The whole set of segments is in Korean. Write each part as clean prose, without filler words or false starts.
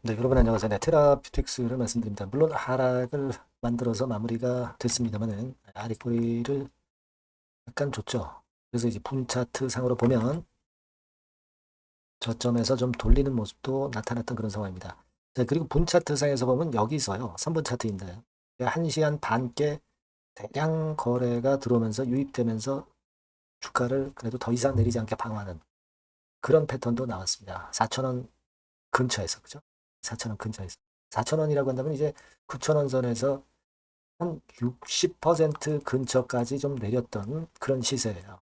네, 여러분 안녕하세요. 네, 테라퓨틱스를 말씀드립니다. 물론 하락을 만들어서 마무리가 됐습니다만은 아랫꼬리를 약간 줬죠. 그래서 이제 분 차트 상으로 보면 저점에서 좀 돌리는 모습도 나타났던 그런 상황입니다. 자, 그리고 분 차트 상에서 보면 여기서요. 3분 차트인데 1시간 반께 대량 거래가 들어오면서 유입되면서 주가를 그래도 더 이상 내리지 않게 방어하는 그런 패턴도 나왔습니다. 4,000원 근처에서 그죠? 4,000원 근처에서. 4,000원이라고 한다면 이제 9,000원 선에서 한 60% 근처까지 좀 내렸던 그런 시세예요.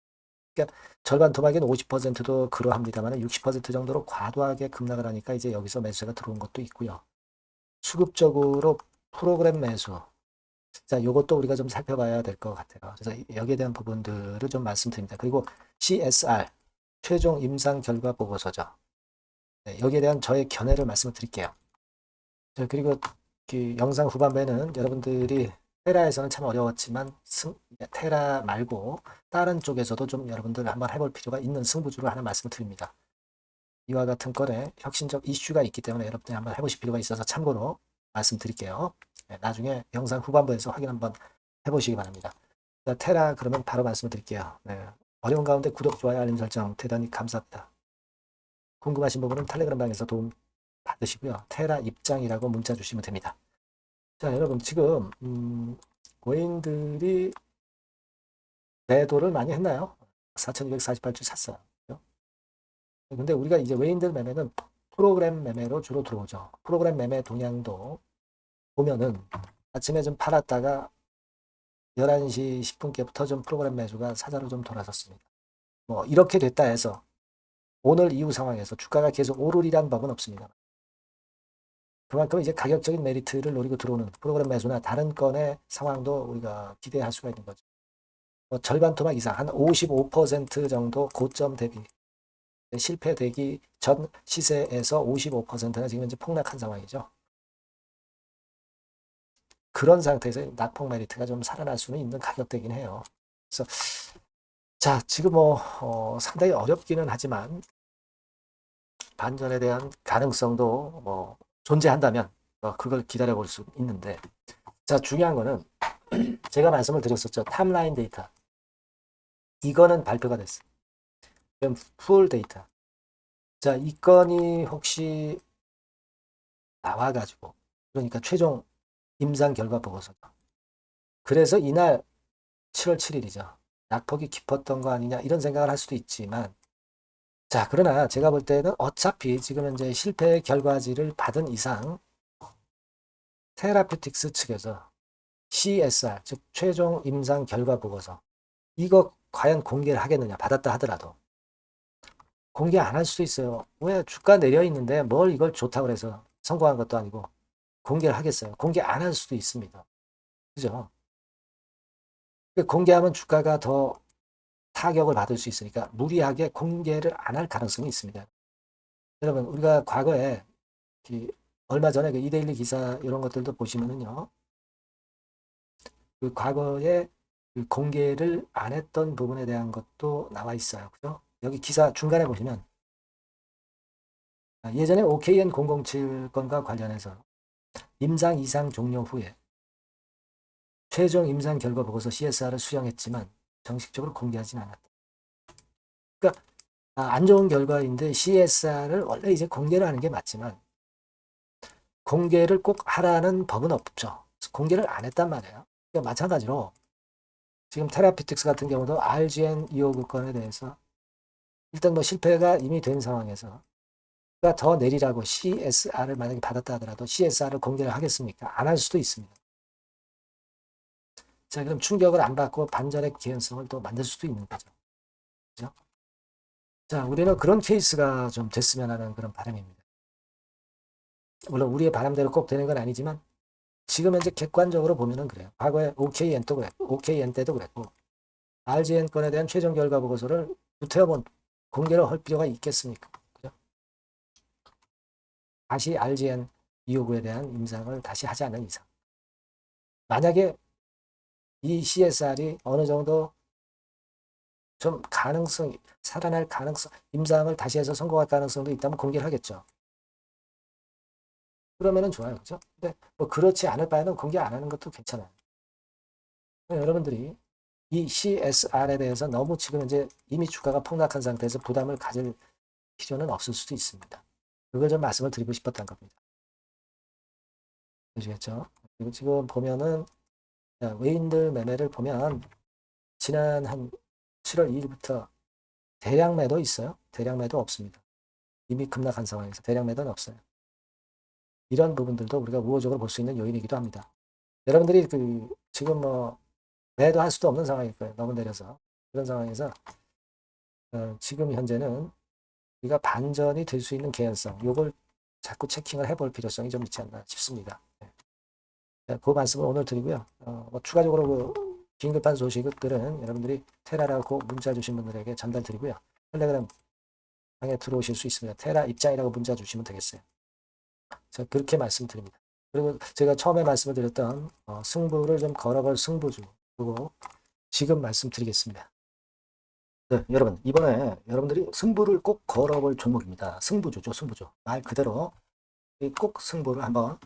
그러니까 절반 토막인 50%도 그러합니다만 60% 정도로 과도하게 급락을 하니까 이제 여기서 매수가 들어온 것도 있고요. 수급적으로 프로그램 매수. 자, 이것도 우리가 좀 살펴봐야 될 것 같아요. 그래서 여기에 대한 부분들을 좀 말씀드립니다. 그리고 CSR, 최종 임상 결과 보고서죠. 네, 여기에 대한 저의 견해를 말씀을 드릴게요. 자, 그리고 그 영상 후반부에는 여러분들이 테라에서는 참 어려웠지만 테라 말고 다른 쪽에서도 좀 여러분들 한번 해볼 필요가 있는 승부주를 하나 말씀을 드립니다. 이와 같은 건에 혁신적 이슈가 있기 때문에 여러분들이 한번 해보실 필요가 있어서 참고로 말씀드릴게요. 네, 나중에 영상 후반부에서 확인 한번 해보시기 바랍니다. 자, 테라 그러면 바로 말씀을 드릴게요. 네, 어려운 가운데 구독, 좋아요, 알림 설정 대단히 감사합니다. 궁금하신 부분은 텔레그램 방에서 도움 받으시고요. 테라 입장이라고 문자 주시면 됩니다. 자, 여러분 지금 고인들이 매도를 많이 했나요? 4,248주 샀어요. 근데 우리가 이제 외인들 매매는 프로그램 매매로 주로 들어오죠. 프로그램 매매 동향도 보면은 아침에 좀 팔았다가 11시 10분께부터 좀 프로그램 매수가 사자로 좀 돌아섰습니다. 뭐 이렇게 됐다 해서 오늘 이후 상황에서 주가가 계속 오르리란 법은 없습니다. 그만큼 이제 가격적인 메리트를 노리고 들어오는 프로그램 매수나 다른 건의 상황도 우리가 기대할 수가 있는 거죠. 뭐 절반 토막 이상 한 55% 정도 고점 대비 실패되기 전 시세에서 55%가 지금 현재 폭락한 상황이죠. 그런 상태에서 낙폭 메리트가 좀 살아날 수는 있는 가격대긴 해요. 그래서 자 지금 뭐 상당히 어렵기는 하지만 반전에 대한 가능성도 뭐 존재한다면 그걸 기다려 볼 수 있는데 자 중요한 거는 제가 말씀을 드렸었죠. 탑라인 데이터 이거는 발표가 됐어요. 그럼 풀 데이터 자 이 건이 혹시 나와가지고 그러니까 최종 임상 결과 보고서 그래서 이날 7월 7일이죠. 낙폭이 깊었던 거 아니냐 이런 생각을 할 수도 있지만 자 그러나 제가 볼 때는 어차피 지금 현재 실패 결과지를 받은 이상 테라퓨틱스 측에서 CSR 즉 최종 임상 결과 보고서 이거 과연 공개를 하겠느냐 받았다 하더라도 공개 안 할 수도 있어요. 왜 주가 내려 있는데 뭘 이걸 좋다고 해서 성공한 것도 아니고 공개를 하겠어요. 공개 안 할 수도 있습니다. 그죠? 공개하면 주가가 더 타격을 받을 수 있으니까 무리하게 공개를 안 할 가능성이 있습니다. 여러분 우리가 과거에 얼마 전에 그 이데일리 기사 이런 것들도 보시면은요. 그 과거에 그 공개를 안 했던 부분에 대한 것도 나와 있어요. 그죠? 여기 기사 중간에 보시면 예전에 OKN007 건과 관련해서 임상 이상 종료 후에 최종 임상 결과 보고서 CSR을 수령했지만 정식적으로 공개하진 않았다. 그러니까 안 좋은 결과인데 CSR을 원래 이제 공개를 하는 게 맞지만 공개를 꼭 하라는 법은 없죠. 공개를 안 했단 말이에요. 그러니까 마찬가지로 지금 테라피틱스 같은 경우도 RGN 259 건에 대해서 일단 뭐 실패가 이미 된 상황에서 더 내리라고 CSR을 만약에 받았다 하더라도 CSR을 공개를 하겠습니까? 안 할 수도 있습니다. 자, 그럼 충격을 안 받고 반전의 개연성을 또 만들 수도 있는 거죠. 그죠? 자, 우리는 그런 케이스가 좀 됐으면 하는 그런 바람입니다. 물론 우리의 바람대로 꼭 되는 건 아니지만 지금 현재 객관적으로 보면은 그래요. 과거에 OKN도 그랬고, OKN 때도 그랬고, RGN 건에 대한 최종 결과 보고서를 구태여 공개를 할 필요가 있겠습니까? 그죠? 다시 RGN 259에 대한 임상을 다시 하지 않는 이상. 만약에 이 CSR이 어느 정도 좀 가능성이, 살아날 가능성, 임상을 다시 해서 성공할 가능성도 있다면 공개를 하겠죠. 그러면은 좋아요. 그죠? 근데 뭐 그렇지 않을 바에는 공개 안 하는 것도 괜찮아요. 여러분들이 이 CSR에 대해서 너무 지금 이제 이미 주가가 폭락한 상태에서 부담을 가질 필요는 없을 수도 있습니다. 그걸 좀 말씀을 드리고 싶었던 겁니다. 아시겠죠? 그리고 지금 보면은 외인들 매매를 보면 지난 한 7월 2일부터 대량 매도 있어요? 대량 매도 없습니다. 이미 급락한 상황에서 대량 매도는 없어요. 이런 부분들도 우리가 우호적으로 볼 수 있는 요인이기도 합니다. 여러분들이 지금 뭐 매도할 수도 없는 상황일 거예요. 너무 내려서. 그런 상황에서 지금 현재는 우리가 반전이 될 수 있는 개연성, 요걸 자꾸 체킹을 해볼 필요성이 좀 있지 않나 싶습니다. 그 말씀을 오늘 드리고요. 뭐 추가적으로 긴급한 소식들은 여러분들이 테라라고 문자 주신 분들에게 전달 드리고요. 텔레그램 방에 들어오실 수 있습니다. 테라 입장이라고 문자 주시면 되겠어요. 자, 그렇게 말씀드립니다. 그리고 제가 처음에 말씀을 드렸던 승부를 좀 걸어볼 승부주, 그거 지금 말씀드리겠습니다. 네, 여러분, 이번에 여러분들이 승부를 꼭 걸어볼 종목입니다. 승부주죠, 승부주. 말 그대로 꼭 승부를 한번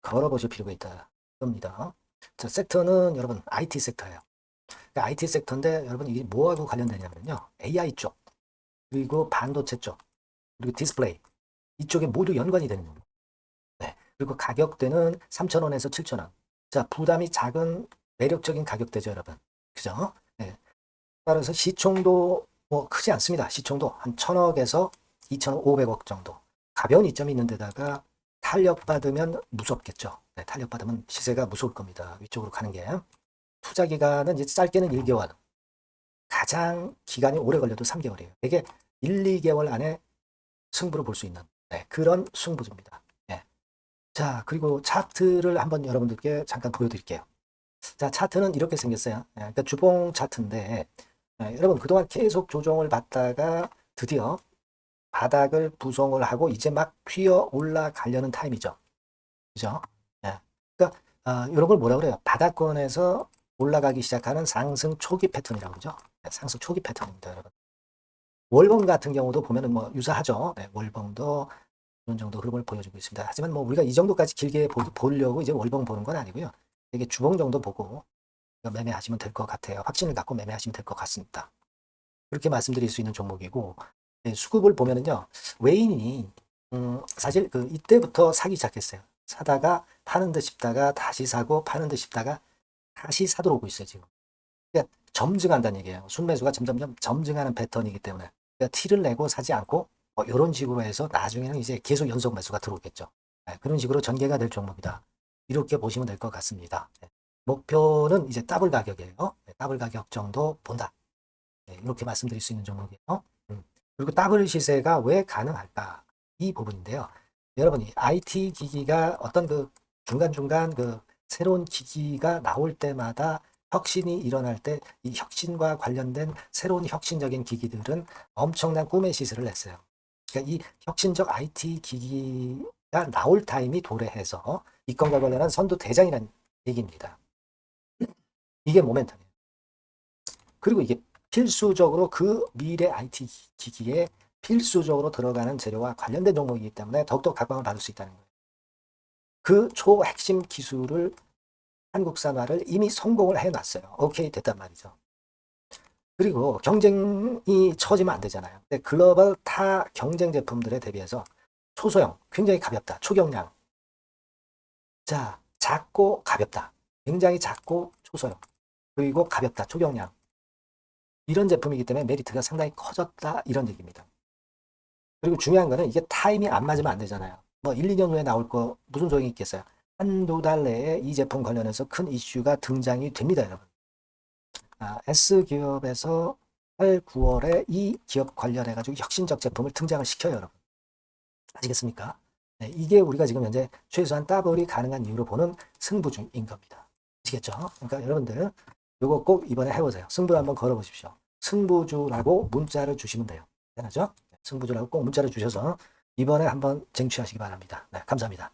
걸어보실 필요가 있다. 겁니다. 자, 섹터는 여러분 IT 섹터예요. 그러니까 IT 섹터인데 여러분 이게 뭐하고 관련되냐면요. AI 쪽, 그리고 반도체 쪽, 그리고 디스플레이 이쪽에 모두 연관이 되는 거예요. 네. 그리고 가격대는 3,000원에서 7,000원. 자, 부담이 작은 매력적인 가격대죠, 여러분. 그죠? 네. 따라서 시총도 뭐 크지 않습니다. 시총도 한 1,000억에서 2,500억 정도. 가벼운 이점이 있는 데다가 탄력받으면 무섭겠죠. 네, 탄력받으면 시세가 무서울 겁니다. 위쪽으로 가는 게. 투자 기간은 이제 짧게는 1개월. 가장 기간이 오래 걸려도 3개월이에요. 이게 1, 2개월 안에 승부를 볼 수 있는 그런 승부주입니다. 네. 자, 그리고 차트를 한번 여러분들께 잠깐 보여드릴게요. 자, 차트는 이렇게 생겼어요. 그러니까 주봉 차트인데 여러분 그동안 계속 조정을 받다가 드디어 바닥을 부송을 하고 이제 막 튀어 올라가려는 타임이죠. 그죠? 네. 그러니까 이런 걸 뭐라 그래요? 바닥권에서 올라가기 시작하는 상승 초기 패턴이라고 그러죠. 네, 상승 초기 패턴입니다, 여러분. 월봉 같은 경우도 보면은 뭐 유사하죠. 네, 월봉도 이런 정도 흐름을 보여주고 있습니다. 하지만 뭐 우리가 이 정도까지 길게 보려고 이제 월봉 보는 건 아니고요. 이게 주봉 정도 보고 매매하시면 될 것 같아요. 확신을 갖고 매매하시면 될 것 같습니다. 그렇게 말씀드릴 수 있는 종목이고 네, 수급을 보면은요. 외인이 사실 이때부터 사기 시작했어요. 사다가 파는 듯 싶다가 다시 사고 파는 듯 싶다가 다시 사도록 오고 있어요, 지금. 그러니까 점증한다는 얘기예요. 순매수가 점점점 점증하는 패턴이기 때문에 그러니까 티를 내고 사지 않고 이런 식으로 해서 나중에는 이제 계속 연속 매수가 들어오겠죠. 네, 그런 식으로 전개가 될 종목이다. 이렇게 보시면 될 것 같습니다. 네, 목표는 이제 더블 가격이에요. 네, 더블 가격 정도 본다. 네, 이렇게 말씀드릴 수 있는 종목이에요. 그리고 더블 시세가 왜 가능할까? 이 부분인데요. 여러분이 IT 기기가 어떤 중간중간 새로운 기기가 나올 때마다 혁신이 일어날 때 이 혁신과 관련된 새로운 혁신적인 기기들은 엄청난 꿈의 시세를 냈어요. 그러니까 이 혁신적 IT 기기가 나올 타임이 도래해서 이 건과 관련한 선두 대장이라는 얘기입니다. 이게 모멘텀이에요. 그리고 이게 필수적으로 미래 IT 기기에 필수적으로 들어가는 재료와 관련된 종목이기 때문에 더욱더 각광을 받을 수 있다는 거예요. 그 초핵심 기술을 한국산화를 이미 성공을 해놨어요. 오케이 됐단 말이죠. 그리고 경쟁이 처지면 안 되잖아요. 근데 글로벌 타 경쟁 제품들에 대비해서 초소형, 굉장히 가볍다. 초경량. 자, 작고 가볍다. 굉장히 작고 초소형. 그리고 가볍다. 초경량. 이런 제품이기 때문에 메리트가 상당히 커졌다. 이런 얘기입니다. 그리고 중요한 거는 이게 타임이 안 맞으면 안 되잖아요. 뭐 1, 2년 후에 나올 거 무슨 소용이 있겠어요. 한두 달 내에 이 제품 관련해서 큰 이슈가 등장이 됩니다, 여러분. S기업에서 8, 9월에 이 기업 관련해가지고 혁신적 제품을 등장을 시켜요, 여러분. 아시겠습니까? 네, 이게 우리가 지금 현재 최소한 더블이 가능한 이유로 보는 승부주인 겁니다. 아시겠죠? 그러니까 여러분들 요거 꼭 이번에 해보세요. 승부 한번 걸어보십시오. 승부주라고 문자를 주시면 돼요. 되나죠? 승부주라고 꼭 문자를 주셔서 이번에 한번 쟁취하시기 바랍니다. 네, 감사합니다.